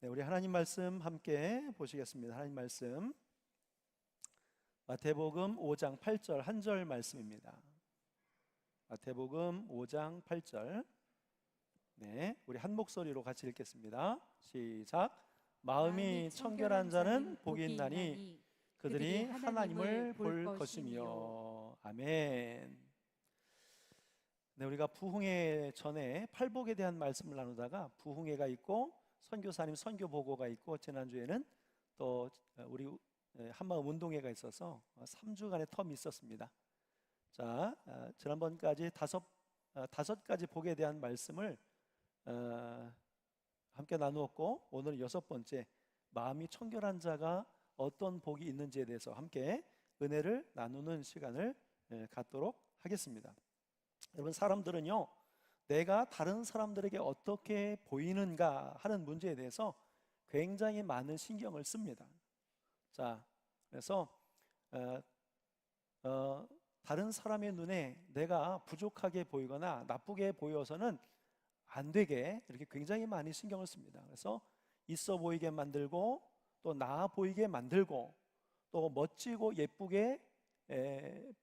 네, 우리 하나님 말씀 함께 보시겠습니다. 하나님 말씀 마태복음 5장 8절 한 절 말씀입니다. 마태복음 5장 8절. 네, 우리 한 목소리로 같이 읽겠습니다. 시작. 마음이 청결한 자는 복이 있나니 그들이 하나님을 볼 것이며. 아멘. 네, 우리가 부흥회 전에 팔복에 대한 말씀을 나누다가 부흥회가 있고 선교사님 선교 보고가 있고 지난주에는 또 우리 한마음 운동회가 있어서 3주간의 텀이 있었습니다. 자, 지난번까지 다섯 가지 복에 대한 말씀을 함께 나누었고 오늘은 6번째 마음이 청결한 자가 어떤 복이 있는지에 대해서 함께 은혜를 나누는 시간을 갖도록 하겠습니다. 여러분, 사람들은요, 내가 다른 사람들에게 어떻게 보이는가 하는 문제에 대해서 굉장히 많은 신경을 씁니다. 자, 그래서 다른 사람의 눈에 내가 부족하게 보이거나 나쁘게 보여서는 안 되게 이렇게 굉장히 많이 신경을 씁니다. 그래서 있어 보이게 만들고 또 나아 보이게 만들고 또 멋지고 예쁘게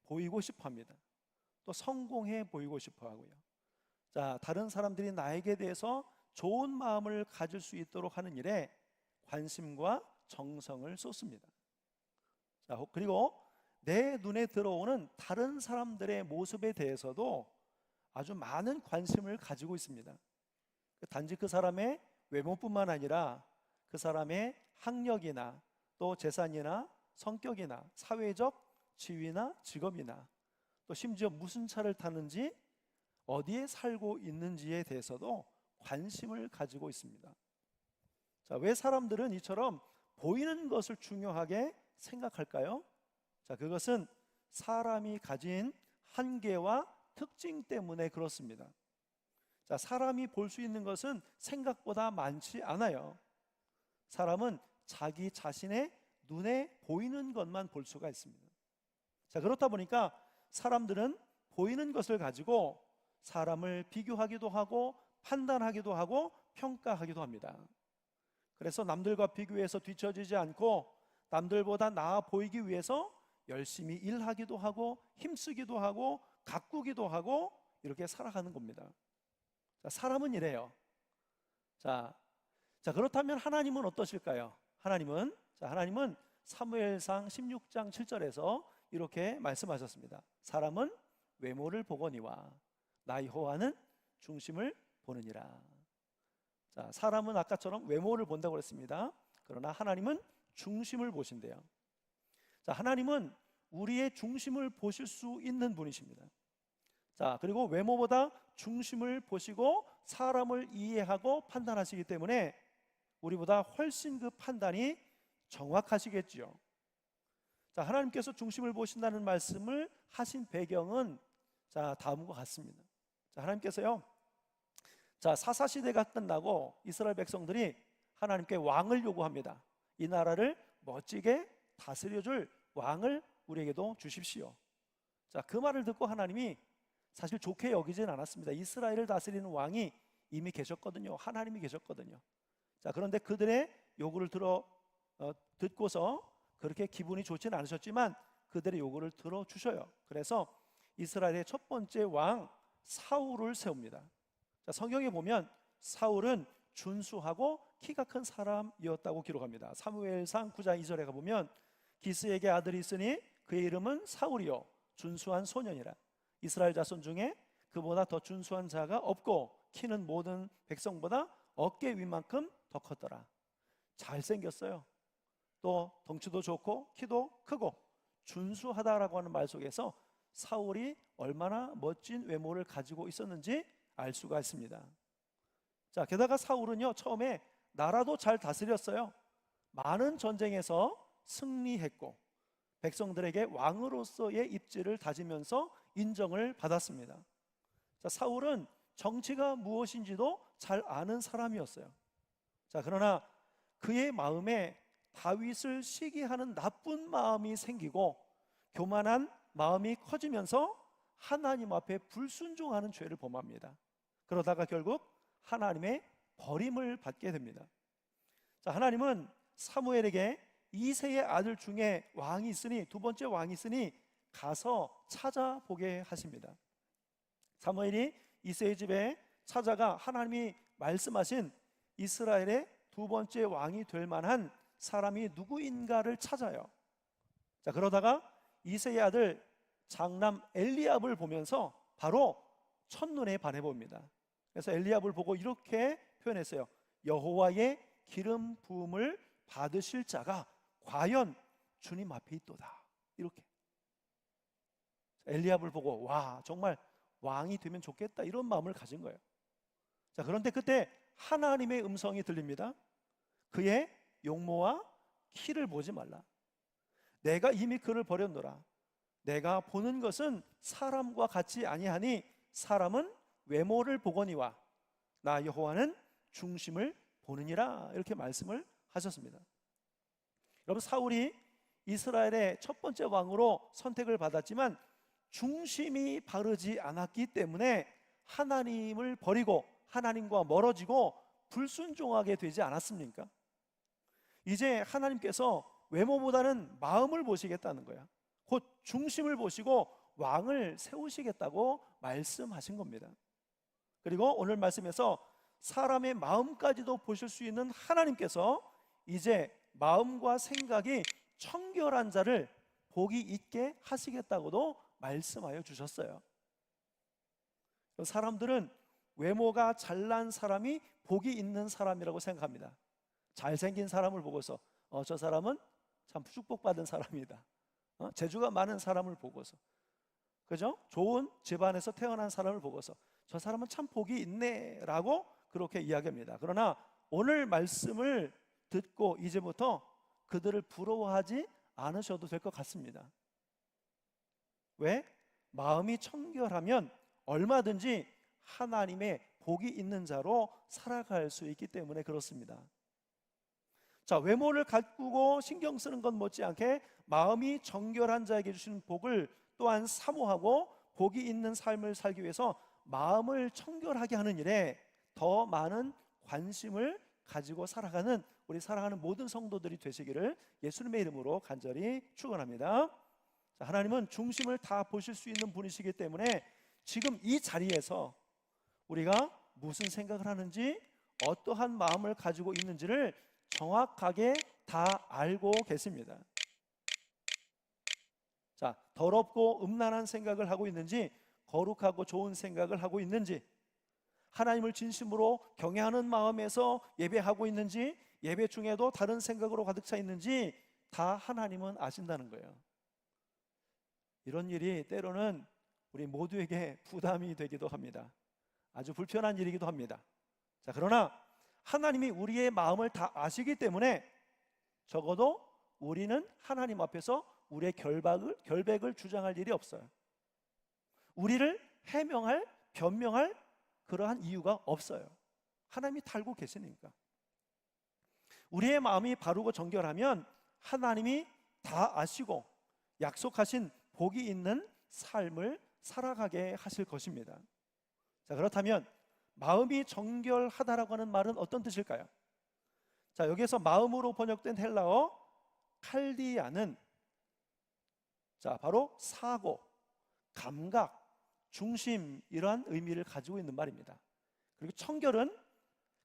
보이고 싶어 합니다. 또 성공해 보이고 싶어 하고요. 자, 다른 사람들이 나에게 대해서 좋은 마음을 가질 수 있도록 하는 일에 관심과 정성을 쏟습니다. 자, 그리고 내 눈에 들어오는 다른 사람들의 모습에 대해서도 아주 많은 관심을 가지고 있습니다. 단지 그 사람의 외모뿐만 아니라 그 사람의 학력이나 또 재산이나 성격이나 사회적 지위나 직업이나 또 심지어 무슨 차를 타는지 어디에 살고 있는지에 대해서도 관심을 가지고 있습니다. 자, 왜 사람들은 이처럼 보이는 것을 중요하게 생각할까요? 자, 그것은 사람이 가진 한계와 특징 때문에 그렇습니다. 자, 사람이 볼 수 있는 것은 생각보다 많지 않아요. 사람은 자기 자신의 눈에 보이는 것만 볼 수가 있습니다. 자, 그렇다 보니까 사람들은 보이는 것을 가지고 사람을 비교하기도 하고 판단하기도 하고 평가하기도 합니다. 그래서 남들과 비교해서 뒤처지지 않고 남들보다 나아 보이기 위해서 열심히 일하기도 하고 힘쓰기도 하고 가꾸기도 하고 이렇게 살아가는 겁니다. 자, 사람은 이래요. 자, 그렇다면 하나님은 어떠실까요? 하나님은 사무엘상 16장 7절에서 이렇게 말씀하셨습니다. 사람은 외모를 보거니와 나 여호와는 중심을 보느니라. 자, 사람은 아까처럼 외모를 본다고 그랬습니다. 그러나 하나님은 중심을 보신대요. 자, 하나님은 우리의 중심을 보실 수 있는 분이십니다. 자, 그리고 외모보다 중심을 보시고 사람을 이해하고 판단하시기 때문에 우리보다 훨씬 그 판단이 정확하시겠지요. 자, 하나님께서 중심을 보신다는 말씀을 하신 배경은 자, 다음과 같습니다. 자, 하나님께서요, 자, 사사시대가 끝나고 이스라엘 백성들이 하나님께 왕을 요구합니다. 이 나라를 멋지게 다스려줄 왕을 우리에게도 주십시오. 자, 그 말을 듣고 하나님이 사실 좋게 여기진 않았습니다. 이스라엘을 다스리는 왕이 이미 계셨거든요. 하나님이 계셨거든요. 자, 그런데 그들의 요구를 듣고서 그렇게 기분이 좋지는 않으셨지만 그들의 요구를 들어주셔요. 그래서 이스라엘의 첫 번째 왕 사울을 세웁니다. 자, 성경에 보면 사울은 준수하고 키가 큰 사람이었다고 기록합니다. 사무엘상 9장 2절에 가보면 기스에게 아들이 있으니 그의 이름은 사울이요 준수한 소년이라. 이스라엘 자손 중에 그보다 더 준수한 자가 없고 키는 모든 백성보다 어깨 위만큼 더 컸더라. 잘생겼어요. 또 덩치도 좋고 키도 크고 준수하다라고 하는 말 속에서 사울이 얼마나 멋진 외모를 가지고 있었는지 알 수가 있습니다. 자, 게다가 사울은요, 처음에 나라도 잘 다스렸어요. 많은 전쟁에서 승리했고 백성들에게 왕으로서의 입지를 다지면서 인정을 받았습니다. 자, 사울은 정치가 무엇인지도 잘 아는 사람이었어요. 자, 그러나 그의 마음에 다윗을 시기하는 나쁜 마음이 생기고 교만한 마음이 커지면서 하나님 앞에 불순종하는 죄를 범합니다. 그러다가 결국 하나님의 버림을 받게 됩니다. 자, 하나님은 사무엘에게 이세의 아들 중에 왕이 있으니, 두 번째 왕이 있으니 가서 찾아보게 하십니다. 사무엘이 이세의 집에 찾아가 하나님이 말씀하신 이스라엘의 두 번째 왕이 될 만한 사람이 누구인가를 찾아요. 자, 그러다가 이세의 아들 장남 엘리압을 보면서 바로 첫눈에 반해봅니다. 그래서 엘리압을 보고 이렇게 표현했어요. 여호와의 기름 부음을 받으실 자가 과연 주님 앞에 있도다. 이렇게 엘리압을 보고 와, 정말 왕이 되면 좋겠다, 이런 마음을 가진 거예요. 자, 그런데 그때 하나님의 음성이 들립니다. 그의 용모와 키를 보지 말라. 내가 이미 그를 버렸노라. 내가 보는 것은 사람과 같지 아니하니 사람은 외모를 보거니와 나 여호와는 중심을 보느니라. 이렇게 말씀을 하셨습니다. 여러분, 사울이 이스라엘의 첫 번째 왕으로 선택을 받았지만 중심이 바르지 않았기 때문에 하나님을 버리고 하나님과 멀어지고 불순종하게 되지 않았습니까? 이제 하나님께서 외모보다는 마음을 보시겠다는 거야. 곧 중심을 보시고 왕을 세우시겠다고 말씀하신 겁니다. 그리고 오늘 말씀에서 사람의 마음까지도 보실 수 있는 하나님께서 이제 마음과 생각이 청결한 자를 복이 있게 하시겠다고도 말씀하여 주셨어요. 사람들은 외모가 잘난 사람이 복이 있는 사람이라고 생각합니다. 잘생긴 사람을 보고서 저 사람은 참 축복받은 사람이다. 재주가 많은 사람을 보고서, 그죠? 좋은 집안에서 태어난 사람을 보고서 저 사람은 참 복이 있네 라고 그렇게 이야기합니다. 그러나 오늘 말씀을 듣고 이제부터 그들을 부러워하지 않으셔도 될 것 같습니다. 왜? 마음이 청결하면 얼마든지 하나님의 복이 있는 자로 살아갈 수 있기 때문에 그렇습니다. 자, 외모를 가꾸고 신경 쓰는 것 못지않게 마음이 정결한 자에게 주시는 복을 또한 사모하고 복이 있는 삶을 살기 위해서 마음을 청결하게 하는 일에 더 많은 관심을 가지고 살아가는 우리 사랑하는 모든 성도들이 되시기를 예수님의 이름으로 간절히 축원합니다. 자, 하나님은 중심을 다 보실 수 있는 분이시기 때문에 지금 이 자리에서 우리가 무슨 생각을 하는지, 어떠한 마음을 가지고 있는지를 정확하게 다 알고 계십니다. 자, 더럽고 음란한 생각을 하고 있는지, 거룩하고 좋은 생각을 하고 있는지, 하나님을 진심으로 경외하는 마음에서 예배하고 있는지, 예배 중에도 다른 생각으로 가득 차 있는지 다 하나님은 아신다는 거예요. 이런 일이 때로는 우리 모두에게 부담이 되기도 합니다. 아주 불편한 일이기도 합니다. 자, 그러나 하나님이 우리의 마음을 다 아시기 때문에 적어도 우리는 하나님 앞에서 우리의 결백을 주장할 일이 없어요. 우리를 해명할, 변명할 그러한 이유가 없어요. 하나님이 다 알고 계시니까. 우리의 마음이 바르고 정결하면 하나님이 다 아시고 약속하신 복이 있는 삶을 살아가게 하실 것입니다. 자, 그렇다면 마음이 정결하다라고 하는 말은 어떤 뜻일까요? 자, 여기에서 마음으로 번역된 헬라어 칼디아는 자, 바로 사고, 감각, 중심, 이러한 의미를 가지고 있는 말입니다. 그리고 청결은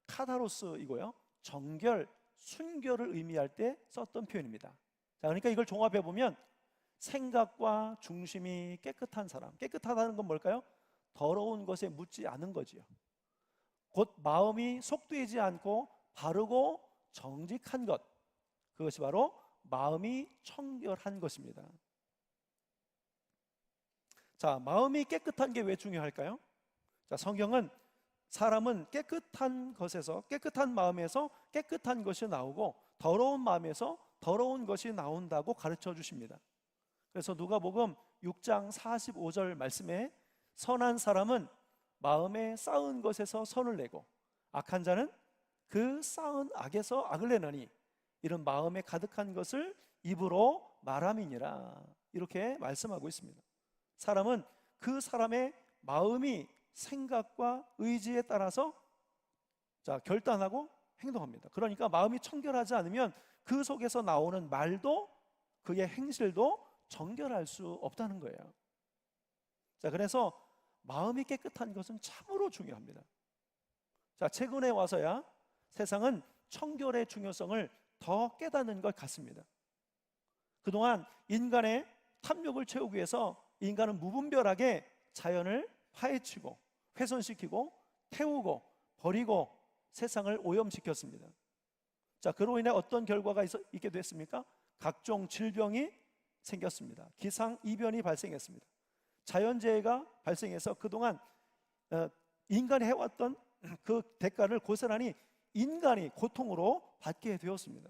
카다로스이고요, 정결, 순결을 의미할 때 썼던 표현입니다. 자, 그러니까 이걸 종합해 보면 생각과 중심이 깨끗한 사람, 깨끗하다는 건 뭘까요? 더러운 것에 묻지 않은 거지요. 곧 마음이 속되지 않고 바르고 정직한 것, 그것이 바로 마음이 청결한 것입니다. 자, 마음이 깨끗한 게 왜 중요할까요? 자, 성경은 사람은 깨끗한 것에서, 깨끗한 마음에서 깨끗한 것이 나오고 더러운 마음에서 더러운 것이 나온다고 가르쳐 주십니다. 그래서 누가복음 6장 45절 말씀에 선한 사람은 마음에 쌓은 것에서 선을 내고 악한 자는 그 쌓은 악에서 악을 내느니 이런 마음에 가득한 것을 입으로 말함이니라, 이렇게 말씀하고 있습니다. 사람은 그 사람의 마음이 생각과 의지에 따라서 자, 결단하고 행동합니다. 그러니까 마음이 청결하지 않으면 그 속에서 나오는 말도 그의 행실도 정결할 수 없다는 거예요. 자, 그래서 마음이 깨끗한 것은 참으로 중요합니다. 자, 최근에 와서야 세상은 청결의 중요성을 더 깨닫는 것 같습니다. 그동안 인간의 탐욕을 채우기 위해서 인간은 무분별하게 자연을 파헤치고 훼손시키고 태우고 버리고 세상을 오염시켰습니다. 자, 그로 인해 어떤 결과가 있게 됐습니까? 각종 질병이 생겼습니다. 기상이변이 발생했습니다. 자연재해가 발생해서 그동안 인간이 해왔던 그 대가를 고스란히 인간이 고통으로 받게 되었습니다.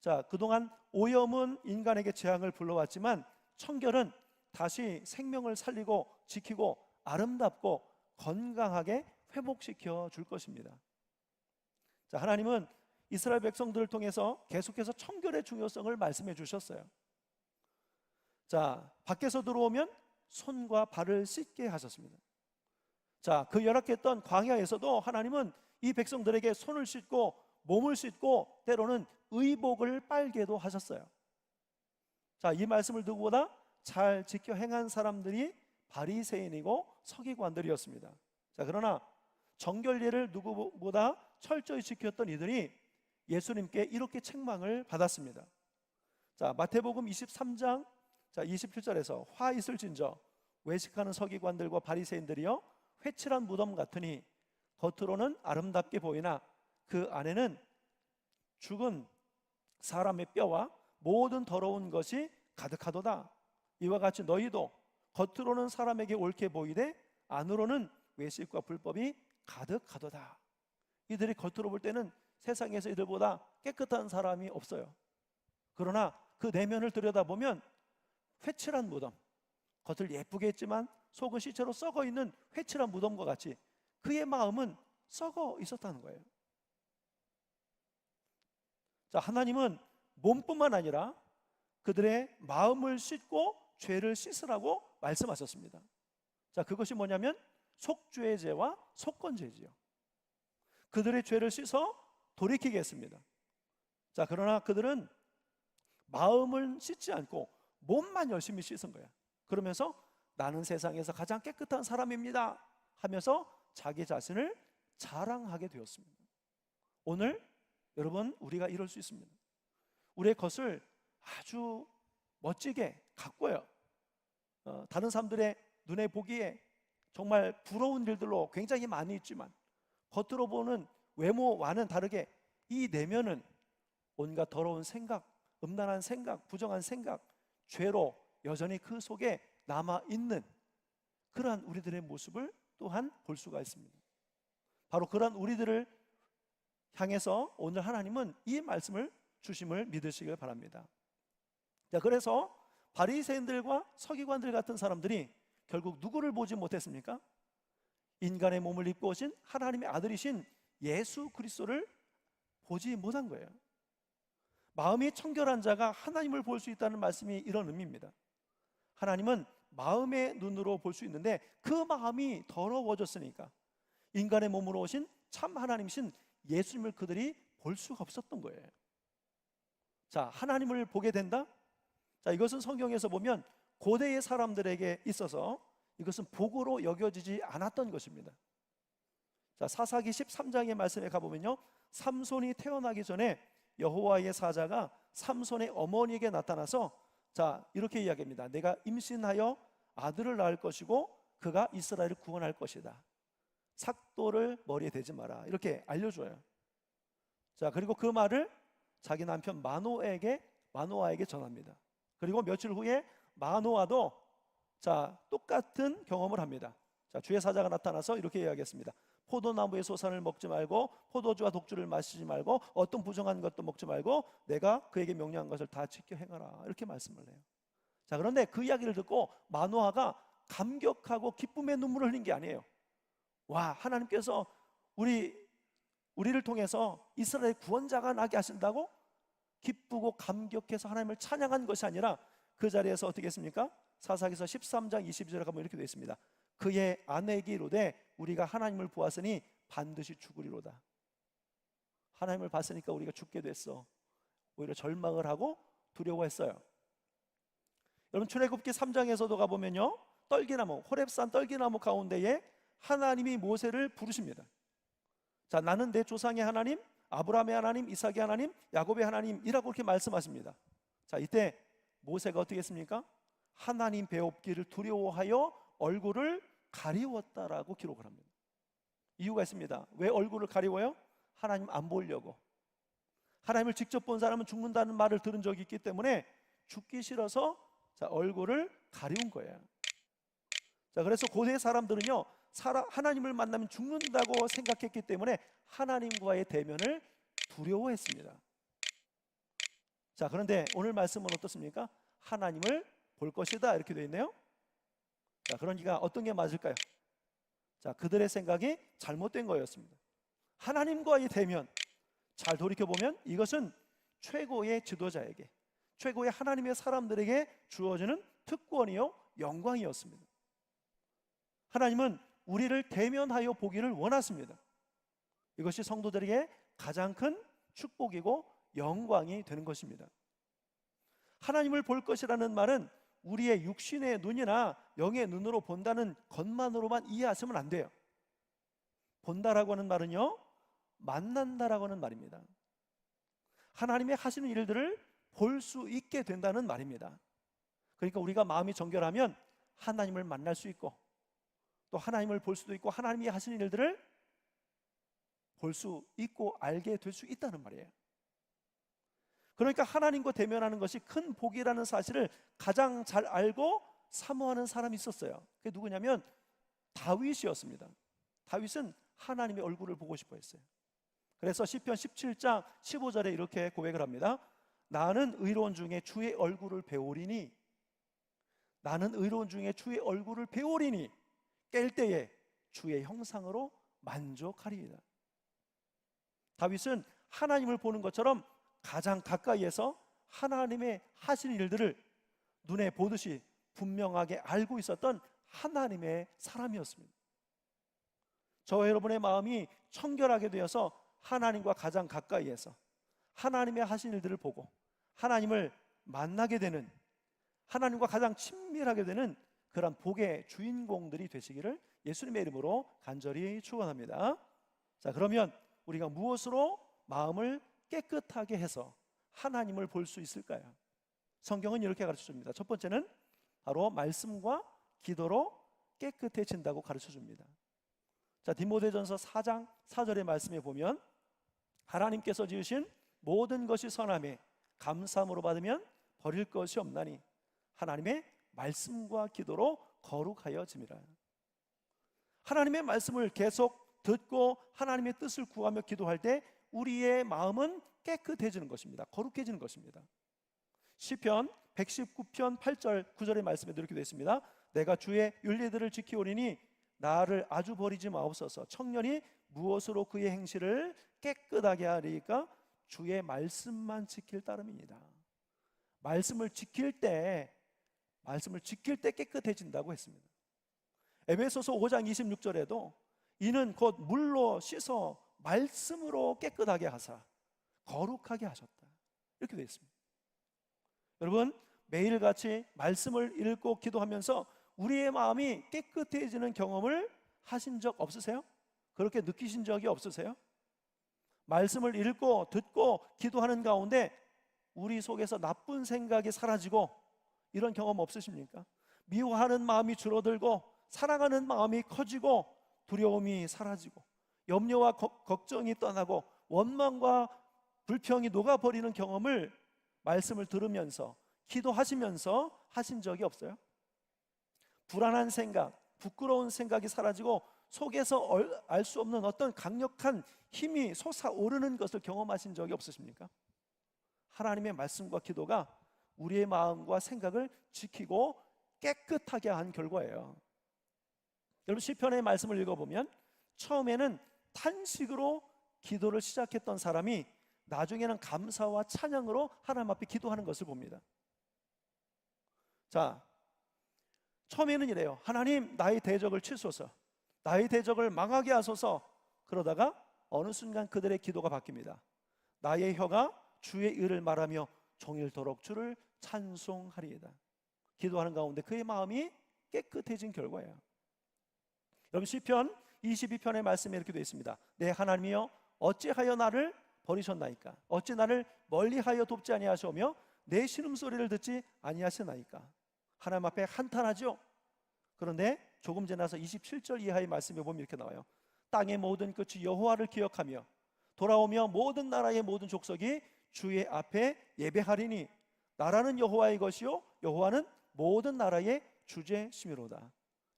자, 그동안 오염은 인간에게 재앙을 불러왔지만 청결은 다시 생명을 살리고 지키고 아름답고 건강하게 회복시켜 줄 것입니다. 자, 하나님은 이스라엘 백성들을 통해서 계속해서 청결의 중요성을 말씀해 주셨어요. 자, 밖에서 들어오면 손과 발을 씻게 하셨습니다. 자, 그 열악했던 광야에서도 하나님은 이 백성들에게 손을 씻고 몸을 씻고 때로는 의복을 빨게도 하셨어요. 자, 이 말씀을 누구보다 잘 지켜 행한 사람들이 바리새인이고 서기관들이었습니다. 자, 그러나 정결례를 누구보다 철저히 지켰던 이들이 예수님께 이렇게 책망을 받았습니다. 자, 마태복음 23장 27절에서 화 있을진저 외식하는 서기관들과 바리새인들이여 회칠한 무덤 같으니 겉으로는 아름답게 보이나 그 안에는 죽은 사람의 뼈와 모든 더러운 것이 가득하도다. 이와 같이 너희도 겉으로는 사람에게 옳게 보이되 안으로는 외식과 불법이 가득하도다. 이들이 겉으로 볼 때는 세상에서 이들보다 깨끗한 사람이 없어요. 그러나 그 내면을 들여다보면 회칠한 무덤, 겉을 예쁘게 했지만 속은 시체로 썩어 있는 회칠한 무덤과 같이 그의 마음은 썩어 있었다는 거예요. 자, 하나님은 몸뿐만 아니라 그들의 마음을 씻고 죄를 씻으라고 말씀하셨습니다. 자, 그것이 뭐냐면 속죄제와 속건제지요. 그들의 죄를 씻어 돌이키게 했습니다. 자, 그러나 그들은 마음을 씻지 않고 몸만 열심히 씻은 거야. 그러면서 나는 세상에서 가장 깨끗한 사람입니다 하면서 자기 자신을 자랑하게 되었습니다. 오늘 여러분, 우리가 이럴 수 있습니다. 우리의 것을 아주 멋지게 가꿔요. 다른 사람들의 눈에 보기에 정말 부러운 일들로 굉장히 많이 있지만 겉으로 보는 외모와는 다르게 이 내면은 온갖 더러운 생각, 음란한 생각, 부정한 생각, 죄로 여전히 그 속에 남아있는 그러한 우리들의 모습을 또한 볼 수가 있습니다. 바로 그러한 우리들을 향해서 오늘 하나님은 이 말씀을 주심을 믿으시길 바랍니다. 자, 그래서 바리새인들과 서기관들 같은 사람들이 결국 누구를 보지 못했습니까? 인간의 몸을 입고 오신 하나님의 아들이신 예수 그리스도를 보지 못한 거예요. 마음이 청결한 자가 하나님을 볼 수 있다는 말씀이 이런 의미입니다. 하나님은 마음의 눈으로 볼 수 있는데 그 마음이 더러워졌으니까 인간의 몸으로 오신 참 하나님이신 예수님을 그들이 볼 수가 없었던 거예요. 자, 하나님을 보게 된다? 자, 이것은 성경에서 보면 고대의 사람들에게 있어서 이것은 복으로 여겨지지 않았던 것입니다. 자, 사사기 13장의 말씀에 가보면요, 삼손이 태어나기 전에 여호와의 사자가 삼손의 어머니에게 나타나서 자, 이렇게 이야기합니다. 내가 임신하여 아들을 낳을 것이고 그가 이스라엘을 구원할 것이다. 삭도를 머리에 대지 마라. 이렇게 알려줘요. 자, 그리고 그 말을 자기 남편 마노아에게 전합니다. 그리고 며칠 후에 마노아도 자, 똑같은 경험을 합니다. 자, 주의 사자가 나타나서 이렇게 이야기했습니다. 포도나무의 소산을 먹지 말고 포도주와 독주를 마시지 말고 어떤 부정한 것도 먹지 말고 내가 그에게 명령한 것을 다 지켜 행하라. 이렇게 말씀을 해요. 자, 그런데 그 이야기를 듣고 마노아가 감격하고 기쁨의 눈물을 흘린 게 아니에요. 와, 하나님께서 우리를 통해서 이스라엘 구원자가 나게 하신다고 기쁘고 감격해서 하나님을 찬양한 것이 아니라 그 자리에서 어떻게 했습니까? 사사기서 13장 22절에 가면 이렇게 되어 있습니다. 그의 아내에게 이르되 우리가 하나님을 보았으니 반드시 죽으리로다. 하나님을 봤으니까 우리가 죽게 됐어. 오히려 절망을 하고 두려워했어요. 여러분 출애굽기 3장에서도 가보면요, 떨기나무, 호렙산 떨기나무 가운데에 하나님이 모세를 부르십니다. 자, 나는 내 조상의 하나님, 아브라함의 하나님, 이삭의 하나님, 야곱의 하나님이라고 그렇게 말씀하십니다. 자, 이때 모세가 어떻게 했습니까? 하나님 배웁기를 두려워하여 얼굴을 가리웠다라고 기록을 합니다. 이유가 있습니다. 왜 얼굴을 가리워요? 하나님 안 보려고. 하나님을 직접 본 사람은 죽는다는 말을 들은 적이 있기 때문에 죽기 싫어서 얼굴을 가리운 거예요. 자, 그래서 고대 사람들은요, 하나님을 만나면 죽는다고 생각했기 때문에 하나님과의 대면을 두려워했습니다. 자, 그런데 오늘 말씀은 어떻습니까? 하나님을 볼 것이다 이렇게 되어 있네요. 자, 그러니까 어떤 게 맞을까요? 자, 그들의 생각이 잘못된 거였습니다. 하나님과의 대면, 잘 돌이켜보면 이것은 최고의 지도자에게, 최고의 하나님의 사람들에게 주어지는 특권이요 영광이었습니다. 하나님은 우리를 대면하여 보기를 원하십니다. 이것이 성도들에게 가장 큰 축복이고 영광이 되는 것입니다. 하나님을 볼 것이라는 말은 우리의 육신의 눈이나 영의 눈으로 본다는 것만으로만 이해하시면 안 돼요. 본다라고 하는 말은요, 만난다라고 하는 말입니다. 하나님의 하시는 일들을 볼 수 있게 된다는 말입니다. 그러니까 우리가 마음이 정결하면 하나님을 만날 수 있고, 또 하나님을 볼 수도 있고, 하나님이 하시는 일들을 볼 수 있고 알게 될 수 있다는 말이에요. 그러니까 하나님과 대면하는 것이 큰 복이라는 사실을 가장 잘 알고 사모하는 사람이 있었어요. 그게 누구냐면 다윗이었습니다. 다윗은 하나님의 얼굴을 보고 싶어 했어요. 그래서 시편 17장 15절에 이렇게 고백을 합니다. 나는 의로운 중에 주의 얼굴을 배우리니, 나는 의로운 중에 주의 얼굴을 배우리니 깰 때에 주의 형상으로 만족하리이다. 다윗은 하나님을 보는 것처럼 가장 가까이에서 하나님의 하시는 일들을 눈에 보듯이 분명하게 알고 있었던 하나님의 사람이었습니다. 저와 여러분의 마음이 청결하게 되어서 하나님과 가장 가까이에서 하나님의 하신 일들을 보고 하나님을 만나게 되는, 하나님과 가장 친밀하게 되는 그런 복의 주인공들이 되시기를 예수님의 이름으로 간절히 축원합니다. 자, 그러면 우리가 무엇으로 마음을 깨끗하게 해서 하나님을 볼 수 있을까요? 성경은 이렇게 가르쳐 줍니다. 첫 번째는 바로 말씀과 기도로 깨끗해진다고 가르쳐 줍니다. 자, 디모데전서 4장 4절의 말씀에 보면 하나님께서 지으신 모든 것이 선함에 감사함으로 받으면 버릴 것이 없나니 하나님의 말씀과 기도로 거룩하여 짐이라. 하나님의 말씀을 계속 듣고 하나님의 뜻을 구하며 기도할 때 우리의 마음은 깨끗해지는 것입니다. 거룩해지는 것입니다. 시편 119편 8절 9절의 말씀에 이렇게 되어 있습니다. 내가 주의 윤리들을 지키오리니 나를 아주 버리지 마옵소서. 청년이 무엇으로 그의 행실을 깨끗하게 하리까? 주의 말씀만 지킬 따름이니이다. 말씀을 지킬 때 깨끗해진다고 했습니다. 에베소서 5장 26절에도 이는 곧 물로 씻어 말씀으로 깨끗하게 하사 거룩하게 하셨다, 이렇게 되어 있습니다. 여러분, 매일같이 말씀을 읽고 기도하면서 우리의 마음이 깨끗해지는 경험을 하신 적 없으세요? 그렇게 느끼신 적이 없으세요? 말씀을 읽고 듣고 기도하는 가운데 우리 속에서 나쁜 생각이 사라지고 이런 경험 없으십니까? 미워하는 마음이 줄어들고 사랑하는 마음이 커지고 두려움이 사라지고 염려와 걱정이 떠나고 원망과 불평이 녹아버리는 경험을 말씀을 들으면서 기도하시면서 하신 적이 없어요? 불안한 생각, 부끄러운 생각이 사라지고 속에서 알 수 없는 어떤 강력한 힘이 솟아오르는 것을 경험하신 적이 없으십니까? 하나님의 말씀과 기도가 우리의 마음과 생각을 지키고 깨끗하게 한 결과예요. 여러분, 시편의 말씀을 읽어보면 처음에는 탄식으로 기도를 시작했던 사람이 나중에는 감사와 찬양으로 하나님 앞에 기도하는 것을 봅니다. 자, 처음에는 이래요. 하나님, 나의 대적을 치소서, 나의 대적을 망하게 하소서. 그러다가 어느 순간 그들의 기도가 바뀝니다. 나의 혀가 주의 의를 말하며 종일토록 주를 찬송하리이다. 기도하는 가운데 그의 마음이 깨끗해진 결과예요. 여러분, 시편 22편의 말씀에 이렇게 되어 있습니다. 내 하나님이여, 어찌하여 나를 버리셨나이까? 어찌 나를 멀리하여 돕지 아니하시오며 내 신음소리를 듣지 아니하시나이까? 하나님 앞에 한탄하죠. 그런데 조금 지나서 27절 이하의 말씀에 보면 이렇게 나와요. 땅의 모든 끝이 여호와를 기억하며 돌아오며 모든 나라의 모든 족속이 주의 앞에 예배하리니 나라는 여호와의 것이요 여호와는 모든 나라의 주제심이로다.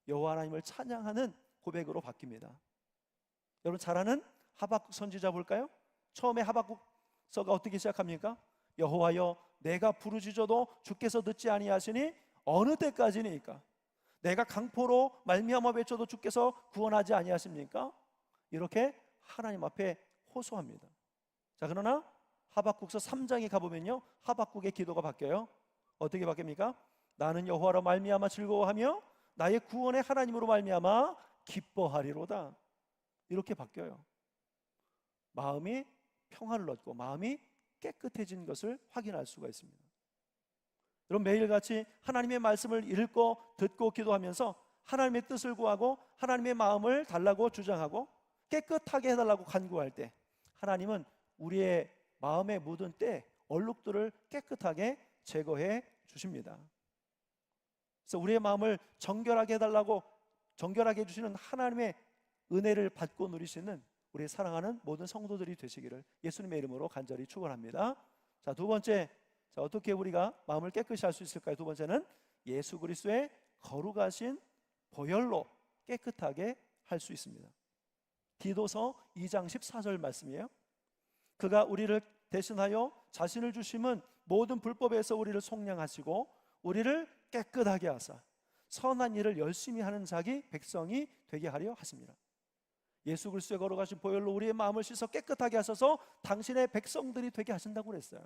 여호와 하나님을 찬양하는 고백으로 바뀝니다. 여러분, 잘 아는 하박국 선지자 볼까요? 처음에 하박국서가 어떻게 시작합니까? 여호와여, 내가 부르짖어도 주께서 듣지 아니하시니 어느 때까지니까? 내가 강포로 말미암아 외쳐도 주께서 구원하지 아니하십니까? 이렇게 하나님 앞에 호소합니다. 자, 그러나 하박국서 3장에 가보면요, 하박국의 기도가 바뀌어요. 어떻게 바뀝니까? 나는 여호와로 말미암아 즐거워하며 나의 구원의 하나님으로 말미암아 기뻐하리로다. 이렇게 바뀌어요. 마음이 평화를 얻고 마음이 깨끗해진 것을 확인할 수가 있습니다. 여러분, 매일같이 하나님의 말씀을 읽고 듣고 기도하면서 하나님의 뜻을 구하고 하나님의 마음을 달라고 주장하고 깨끗하게 해달라고 간구할 때 하나님은 우리의 마음에 묻은 때 얼룩들을 깨끗하게 제거해 주십니다. 그래서 우리의 마음을 정결하게 해달라고, 정결하게 해주시는 하나님의 은혜를 받고 누리시는 우리 사랑하는 모든 성도들이 되시기를 예수님의 이름으로 간절히 축원합니다. 자, 두 번째, 자, 어떻게 우리가 마음을 깨끗이 할 수 있을까요? 두 번째는 예수 그리스도의 거룩하신 보혈로 깨끗하게 할 수 있습니다. 디도서 2장 14절 말씀이에요. 그가 우리를 대신하여 자신을 주심은 모든 불법에서 우리를 속량하시고 우리를 깨끗하게 하사 선한 일을 열심히 하는 자기 백성이 되게 하려 하십니다. 예수 그리스도의 거룩하신 보혈로 우리의 마음을 씻어 깨끗하게 하셔서 당신의 백성들이 되게 하신다고 그랬어요.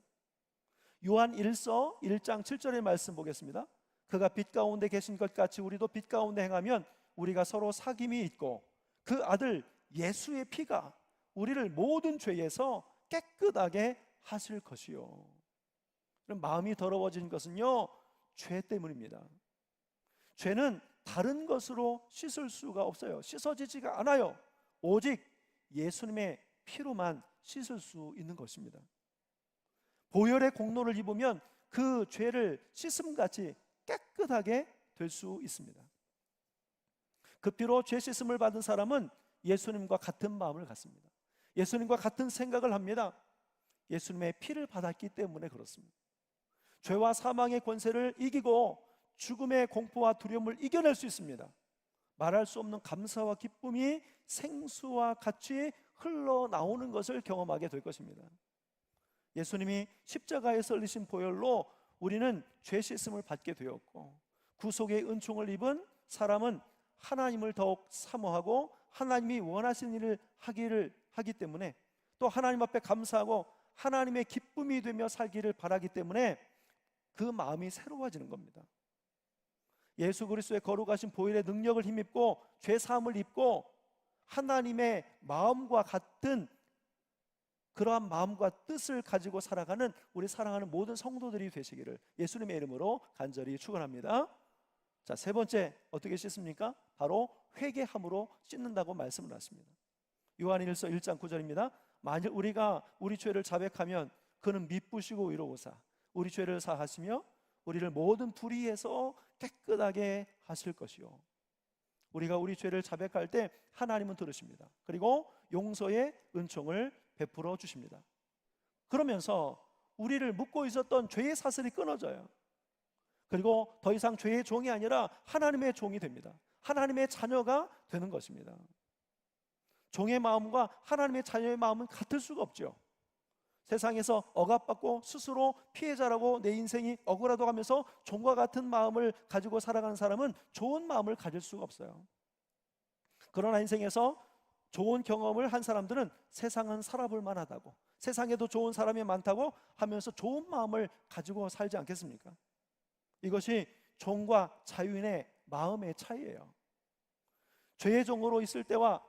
요한 1서 1장 7절의 말씀 보겠습니다. 그가 빛 가운데 계신 것 같이 우리도 빛 가운데 행하면 우리가 서로 사귐이 있고 그 아들 예수의 피가 우리를 모든 죄에서 깨끗하게 하실 것이요. 그럼 마음이 더러워진 것은요, 죄 때문입니다. 죄는 다른 것으로 씻을 수가 없어요. 씻어지지가 않아요. 오직 예수님의 피로만 씻을 수 있는 것입니다. 보혈의 공로를 입으면 그 죄를 씻음같이 깨끗하게 될 수 있습니다. 그 피로 죄 씻음을 받은 사람은 예수님과 같은 마음을 갖습니다. 예수님과 같은 생각을 합니다. 예수님의 피를 받았기 때문에 그렇습니다. 죄와 사망의 권세를 이기고 죽음의 공포와 두려움을 이겨낼 수 있습니다. 말할 수 없는 감사와 기쁨이 생수와 같이 흘러나오는 것을 경험하게 될 것입니다. 예수님이 십자가에서 흘리신 보혈로 우리는 죄 씻음을 받게 되었고 구속의 은총을 입은 사람은 하나님을 더욱 사모하고 하나님이 원하시는 일을 하기 때문에 또 하나님 앞에 감사하고 하나님의 기쁨이 되며 살기를 바라기 때문에 그 마음이 새로워지는 겁니다. 예수 그리스도의 거룩하신 보혈의 능력을 힘입고 죄 사함을 입고 하나님의 마음과 같은 그러한 마음과 뜻을 가지고 살아가는 우리 사랑하는 모든 성도들이 되시기를 예수님의 이름으로 간절히 축원합니다. 자, 세 번째 어떻게 씻습니까? 바로 회개함으로 씻는다고 말씀을 하십니다. 요한일서 1장 9절입니다. 만일 우리가 우리 죄를 자백하면 그는 미쁘시고 의로우사 우리 죄를 사하시며 우리를 모든 불의에서 깨끗하게 하실 것이요. 우리가 우리 죄를 자백할 때 하나님은 들으십니다. 그리고 용서의 은총을 베풀어 주십니다. 그러면서 우리를 묶고 있었던 죄의 사슬이 끊어져요. 그리고 더 이상 죄의 종이 아니라 하나님의 종이 됩니다. 하나님의 자녀가 되는 것입니다. 종의 마음과 하나님의 자녀의 마음은 같을 수가 없죠. 세상에서 억압받고 스스로 피해자라고 내 인생이 억울하다고 하면서 종과 같은 마음을 가지고 살아가는 사람은 좋은 마음을 가질 수가 없어요. 그러나 인생에서 좋은 경험을 한 사람들은 세상은 살아볼 만하다고, 세상에도 좋은 사람이 많다고 하면서 좋은 마음을 가지고 살지 않겠습니까? 이것이 종과 자유인의 마음의 차이예요. 죄의 종으로 있을 때와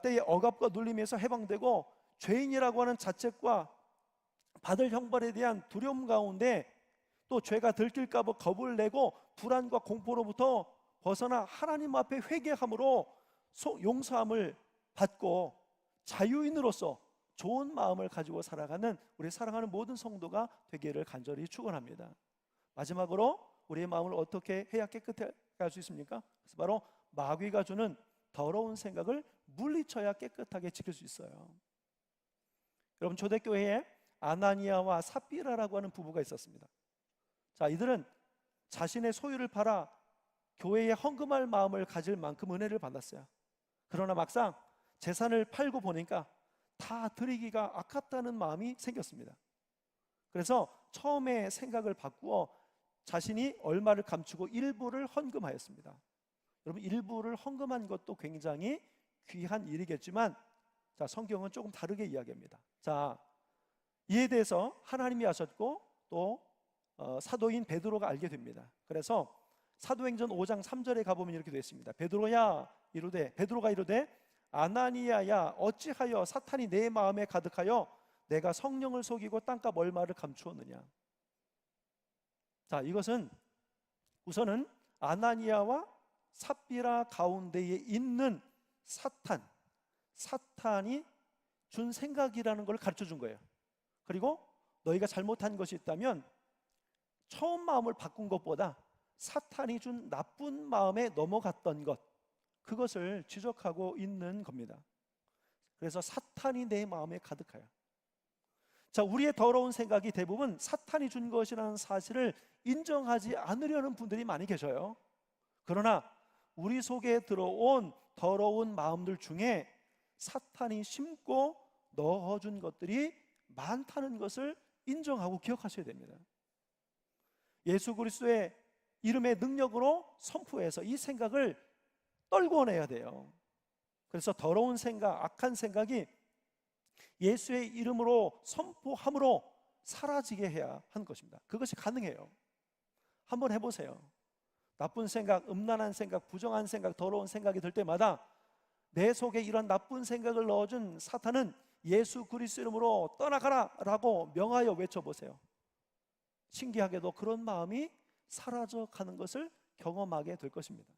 때의 억압과 눌림에서 해방되고 죄인이라고 하는 자책과 받을 형벌에 대한 두려움 가운데 또 죄가 들킬까 봐 겁을 내고 불안과 공포로부터 벗어나 하나님 앞에 회개함으로 용서함을 받고 자유인으로서 좋은 마음을 가지고 살아가는 우리 사랑하는 모든 성도가 되기를 간절히 축원합니다. 마지막으로 우리의 마음을 어떻게 해야 깨끗하게 할 수 있습니까? 그래서 바로 마귀가 주는 더러운 생각을 물리쳐야 깨끗하게 지킬 수 있어요. 여러분, 초대교회에 아나니아와 삽비라라고 하는 부부가 있었습니다. 자, 이들은 자신의 소유를 팔아 교회에 헌금할 마음을 가질 만큼 은혜를 받았어요. 그러나 막상 재산을 팔고 보니까 다 드리기가 아깝다는 마음이 생겼습니다. 그래서 처음에 생각을 바꾸어 자신이 얼마를 감추고 일부를 헌금하였습니다. 여러분, 일부를 헌금한 것도 굉장히 귀한 일이겠지만, 자, 성경은 조금 다르게 이야기합니다. 자, 이에 대해서 하나님이 하셨고 또 사도인 베드로가 알게 됩니다. 그래서 사도행전 5장 3절에 가보면 이렇게 되어 있습니다. 베드로가 이르되 아나니아야, 어찌하여 사탄이 내 마음에 가득하여 내가 성령을 속이고 땅값 얼마를 감추었느냐. 자, 이것은 우선은 아나니아와 삽비라 가운데에 있는 사탄이 준 생각이라는 걸 가르쳐 준 거예요. 그리고 너희가 잘못한 것이 있다면 처음 마음을 바꾼 것보다 사탄이 준 나쁜 마음에 넘어갔던 것, 그것을 지적하고 있는 겁니다. 그래서 사탄이 내 마음에 가득하여. 자, 우리의 더러운 생각이 대부분 사탄이 준 것이라는 사실을 인정하지 않으려는 분들이 많이 계셔요. 그러나 우리 속에 들어온 더러운 마음들 중에 사탄이 심고 넣어준 것들이 많다는 것을 인정하고 기억하셔야 됩니다. 예수 그리스도의 이름의 능력으로 선포해서 이 생각을 떨궈내야 돼요. 그래서 더러운 생각, 악한 생각이 예수의 이름으로 선포함으로 사라지게 해야 하는 것입니다. 그것이 가능해요. 한번 해보세요. 나쁜 생각, 음란한 생각, 부정한 생각, 더러운 생각이 들 때마다 내 속에 이런 나쁜 생각을 넣어준 사탄은 예수 그리스도 이름으로 떠나가라 라고 명하여 외쳐보세요. 신기하게도 그런 마음이 사라져가는 것을 경험하게 될 것입니다.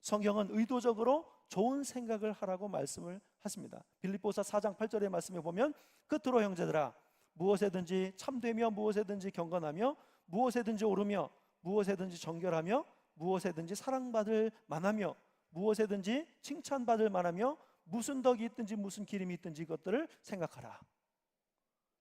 성경은 의도적으로 좋은 생각을 하라고 말씀을 하십니다. 빌립보서 4장 8절의 말씀에 보면 끝으로 형제들아, 무엇에든지 참되며 무엇에든지 경건하며 무엇에든지 오르며 무엇에든지 정결하며 무엇에든지 사랑받을 만하며 무엇에든지 칭찬받을 만하며 무슨 덕이 있든지 무슨 기림이 있든지 이것들을 생각하라.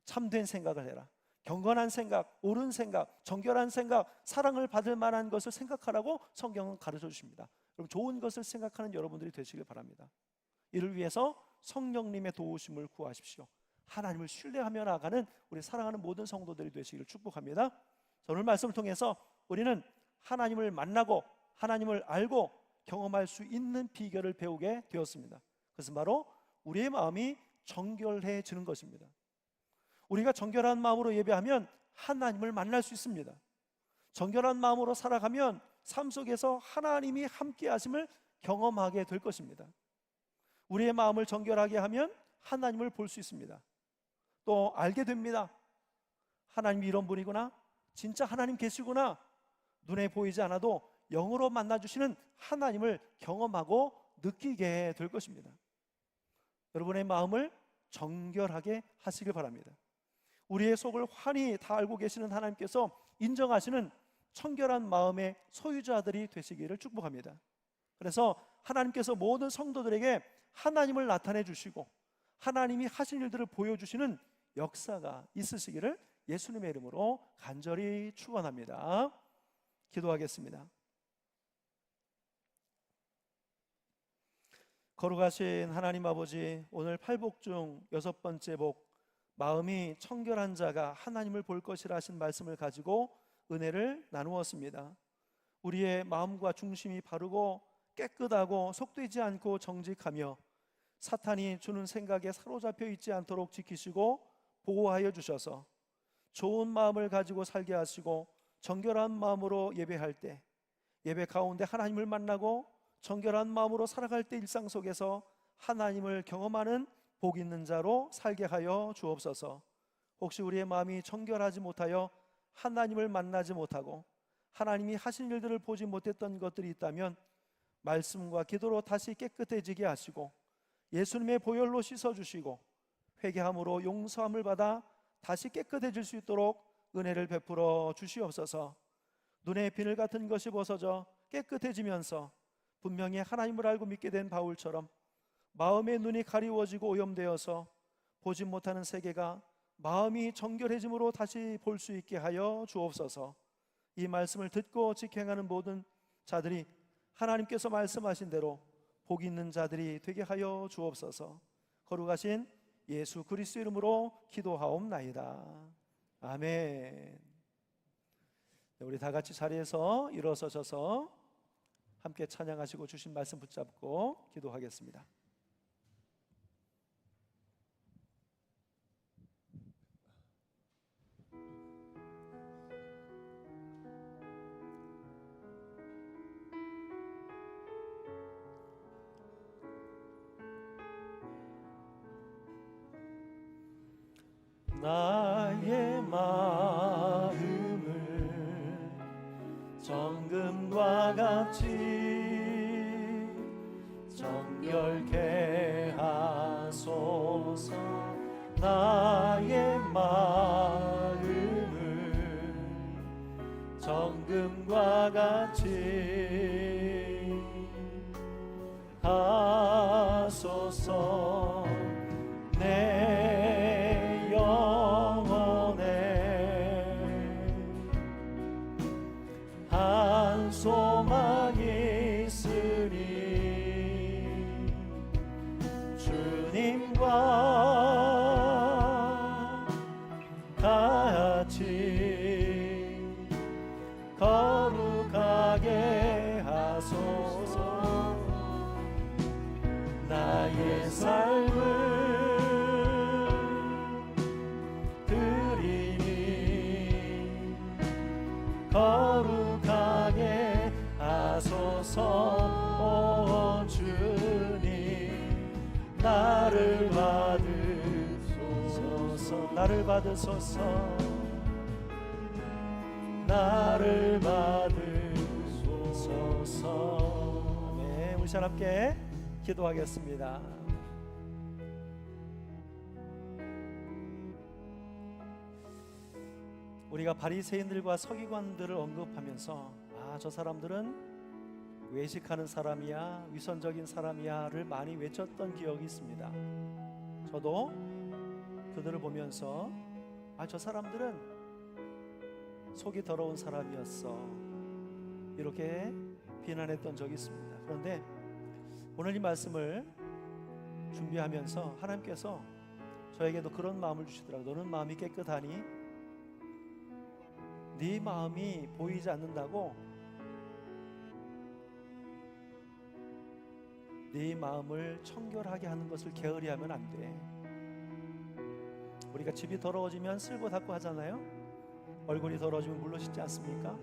참된 생각을 해라. 경건한 생각, 옳은 생각, 정결한 생각, 사랑을 받을 만한 것을 생각하라고 성경은 가르쳐 주십니다. 여러분, 좋은 것을 생각하는 여러분들이 되시길 바랍니다. 이를 위해서 성령님의 도우심을 구하십시오. 하나님을 신뢰하며 나아가는 우리 사랑하는 모든 성도들이 되시기를 축복합니다. 오늘 말씀을 통해서 우리는 하나님을 만나고 하나님을 알고 경험할 수 있는 비결을 배우게 되었습니다. 그것은 바로 우리의 마음이 정결해지는 것입니다. 우리가 정결한 마음으로 예배하면 하나님을 만날 수 있습니다. 정결한 마음으로 살아가면 삶 속에서 하나님이 함께 하심을 경험하게 될 것입니다. 우리의 마음을 정결하게 하면 하나님을 볼 수 있습니다. 또 알게 됩니다. 하나님이 이런 분이구나, 진짜 하나님 계시구나, 눈에 보이지 않아도 영으로 만나주시는 하나님을 경험하고 느끼게 될 것입니다. 여러분의 마음을 정결하게 하시길 바랍니다. 우리의 속을 환히 다 알고 계시는 하나님께서 인정하시는 청결한 마음의 소유자들이 되시기를 축복합니다. 그래서 하나님께서 모든 성도들에게 하나님을 나타내 주시고 하나님이 하신 일들을 보여주시는 역사가 있으시기를 예수님의 이름으로 간절히 축원합니다. 기도하겠습니다. 거룩하신 하나님 아버지, 오늘 팔복 중 6번째 복, 마음이 청결한 자가 하나님을 볼 것이라 하신 말씀을 가지고 은혜를 나누었습니다. 우리의 마음과 중심이 바르고 깨끗하고 속되지 않고 정직하며 사탄이 주는 생각에 사로잡혀 있지 않도록 지키시고 보호하여 주셔서 좋은 마음을 가지고 살게 하시고 정결한 마음으로 예배할 때, 예배 가운데 하나님을 만나고 정결한 마음으로 살아갈 때 일상 속에서 하나님을 경험하는 복 있는 자로 살게 하여 주옵소서. 혹시 우리의 마음이 정결하지 못하여 하나님을 만나지 못하고 하나님이 하신 일들을 보지 못했던 것들이 있다면 말씀과 기도로 다시 깨끗해지게 하시고 예수님의 보혈로 씻어주시고 회개함으로 용서함을 받아 다시 깨끗해질 수 있도록 은혜를 베풀어 주시옵소서. 눈에 비늘 같은 것이 벗어져 깨끗해지면서 분명히 하나님을 알고 믿게 된 바울처럼 마음의 눈이 가리워지고 오염되어서 보지 못하는 세계가 마음이 정결해짐으로 다시 볼 수 있게 하여 주옵소서. 이 말씀을 듣고 직행하는 모든 자들이 하나님께서 말씀하신 대로 복 있는 자들이 되게 하여 주옵소서. 거룩하신 예수 그리스도 이름으로 기도하옵나이다. 아멘. 우리 다 같이 자리에서 일어서셔서 함께 찬양하시고 주신 말씀 붙잡고 기도하겠습니다. 나의 마음을 정금과 같이 정결케 하소서. 나의 마음을 정금과 같이 하소서. 내 영혼에 한 소망이 있으니 주님과 같이 거룩하게 하소서. 나의 삶을 거룩하게 하소서. 오 주님 나를 받으소서. 나를 받으소서. 나를 받으소서. 네, 우리 자 함께 기도하겠습니다. 우리가 바리새인들과 서기관들을 언급하면서 저 사람들은 외식하는 사람이야, 위선적인 사람이야를 많이 외쳤던 기억이 있습니다. 저도 그들을 보면서 저 사람들은 속이 더러운 사람이었어, 이렇게 비난했던 적이 있습니다. 그런데 오늘 이 말씀을 준비하면서 하나님께서 저에게도 그런 마음을 주시더라고요. 너는 마음이 깨끗하니? 네 마음이 보이지 않는다고 네 마음을 청결하게 하는 것을 게으리하면 안 돼. 우리가 집이 더러워지면 쓸고 닦고 하잖아요. 얼굴이 더러워지면 물로 씻지 않습니까?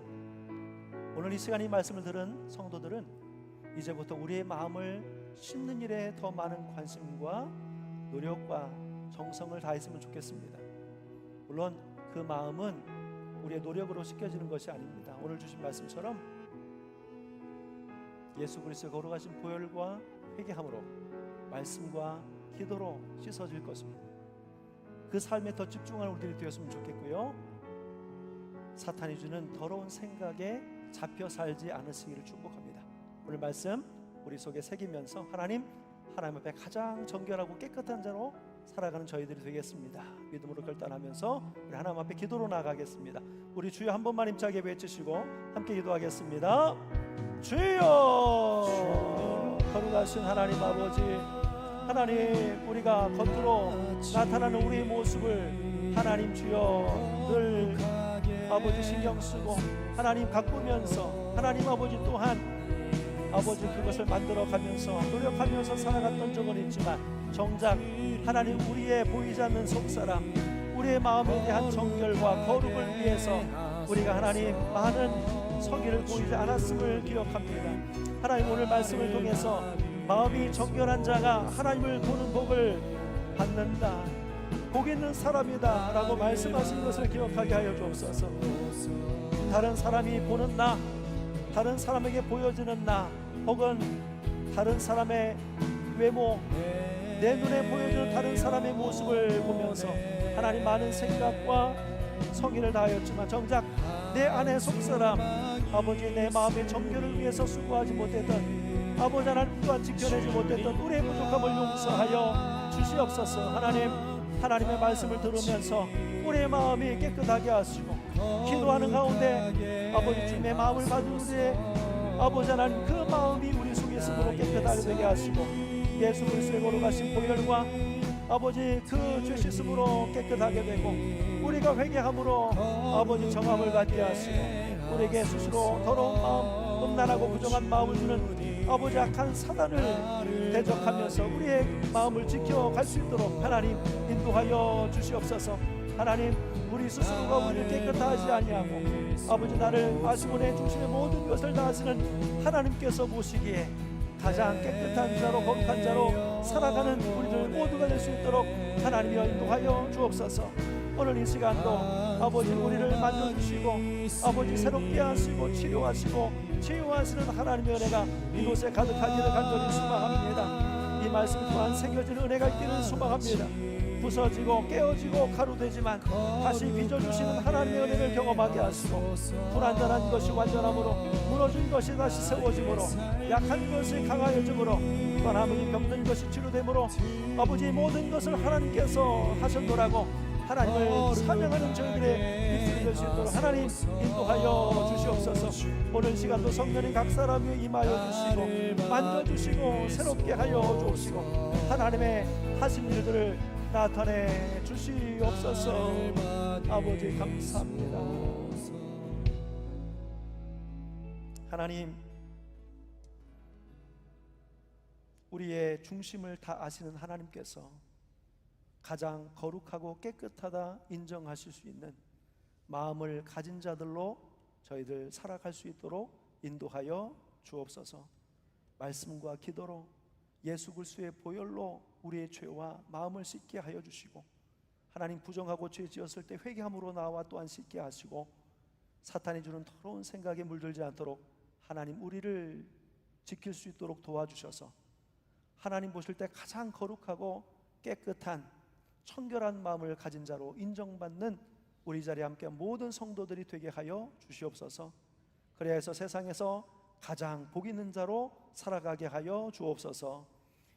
오늘 이 시간 이 말씀을 들은 성도들은 이제부터 우리의 마음을 씻는 일에 더 많은 관심과 노력과 정성을 다했으면 좋겠습니다. 물론 그 마음은 우리의 노력으로 씻겨지는 것이 아닙니다. 오늘 주신 말씀처럼 예수 그리스도의 거룩하신 보혈과 회개함으로 말씀과 기도로 씻어질 것입니다. 그 삶에 더 집중하는 우리들이 되었으면 좋겠고요. 사탄이 주는 더러운 생각에 잡혀 살지 않으시기를 축복합니다. 오늘 말씀 우리 속에 새기면서 하나님 앞에 가장 정결하고 깨끗한 자로 살아가는 저희들이 되겠습니다. 믿음으로 결단하면서 우리 하나님 앞에 기도로 나가겠습니다. 우리 주여 한 번만 힘차게 외치시고 함께 기도하겠습니다. 주여, 거룩하신 하나님 아버지, 하나님 우리가 겉으로 나타나는 우리의 모습을 하나님 주여 늘 아버지 신경 쓰고 하나님 가꾸면서 하나님 아버지 또한 아버지 그것을 만들어가면서 노력하면서 살아갔던 적은 있지만 정작 하나님 우리의 보이지 않는 속사람, 우리의 마음에 대한 정결과 거룩을 위해서 우리가 하나님 많은 성의를 보이지 않았음을 기억합니다. 하나님 오늘 말씀을 통해서 마음이 정결한 자가 하나님을 보는 복을 받는다, 복 있는 사람이다 라고 말씀하신 것을 기억하게 하여 주옵소서. 다른 사람이 보는 나, 다른 사람에게 보여지는 나, 혹은 다른 사람의 외모, 내 눈에 보여지는 다른 사람의 모습을 보면서 하나님 많은 생각과 성의를 다하였지만 정작 내 안의 속사람, 아버지 내 마음의 정결을 위해서 수고하지 못했던, 아버지 하나님 또한 지켜내지 못했던 우리의 부족함을 용서하여 주시옵소서. 하나님의 말씀을 들으면서 우리의 마음이 깨끗하게 하시고, 기도하는 가운데 아버지 주님의 마음을 받은 우리의 아버지 하나님 그 마음이 우리 속에 있음으로 깨끗하게 되게 하시고, 예수 그리스도의 걸어가신 보혈과 아버지 그 죄 씻음으로 깨끗하게 되고, 우리가 회개함으로 아버지 정함을 갖게 하시고, 우리에게 스스로 더러운 마음, 음란하고 부정한 마음을 주는 아버지 악한 사단을 대적하면서 우리의 마음을 지켜갈 수 있도록 하나님 인도하여 주시옵소서. 하나님, 우리 스스로가 우리를 깨끗하지 아니하고 아버지 나를 아시고 내 중심의 모든 것을 다 아시는 하나님께서 보시기에 가장 깨끗한 자로 거룩한 자로 살아가는 우리들 모두가 될 수 있도록 하나님이여 인도하여 주옵소서. 오늘 이 시간도 아버지 우리를 만져주시고 아버지 새롭게 하시고 치료하시고 치유하시는 하나님의 은혜가 이곳에 가득하기를 간절히 소망합니다. 이 말씀 또한 새겨진 은혜가 있기를 소망합니다. 부서지고 깨어지고 가루되지만 다시 빚어주시는 하나님의 은혜를 경험하게 하시고, 불완전한 것이 완전함으로, 무너진 것이 다시 세워짐으로, 약한 것이 강하여짐으로, 떠남이 병든 것이 치료됨으로 아버지 모든 것을 하나님께서 하셨노라고 하나님을 찬양하는 저희들의 입술이 될 수 있도록 하나님 인도하여 주시옵소서. 오늘 시간도 성령님 각 사람 위에 임하여 주시고 만져주시고 새롭게 하여 주시고 하나님의 하신 일들을 나타내 주시옵소서. 아버지 감사합니다. 하나님, 우리의 중심을 다 아시는 하나님께서 가장 거룩하고 깨끗하다 인정하실 수 있는 마음을 가진 자들로 저희들 살아갈 수 있도록 인도하여 주옵소서. 말씀과 기도로 예수 그리스도의 보혈로 우리의 죄와 마음을 씻게 하여 주시고, 하나님 부정하고 죄 지었을 때 회개함으로 나와 또한 씻게 하시고, 사탄이 주는 더러운 생각에 물들지 않도록 하나님 우리를 지킬 수 있도록 도와주셔서 하나님 보실 때 가장 거룩하고 깨끗한 청결한 마음을 가진 자로 인정받는 우리 자리에 함께 모든 성도들이 되게 하여 주시옵소서. 그래야 해서 세상에서 가장 복 있는 자로 살아가게 하여 주옵소서.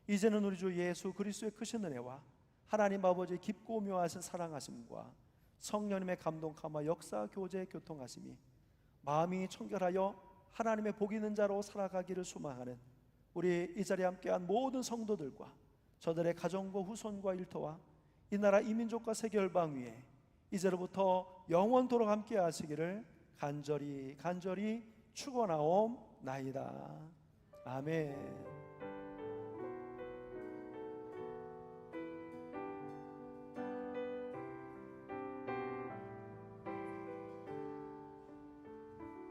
이제는 우리 주 예수 그리스도의 크신 은혜와 하나님 아버지의 깊고 묘하신 사랑하심과 성령님의 감동함과 역사 교제 교통하심이 마음이 청결하여 하나님의 복 있는 자로 살아가기를 소망하는 우리 이 자리에 함께한 모든 성도들과 저들의 가정과 후손과 일터와 이 나라 이민족과 세계 열방 위에 이제로부터 영원토록 함께 하시기를 간절히 축원하옵나이다. 아멘.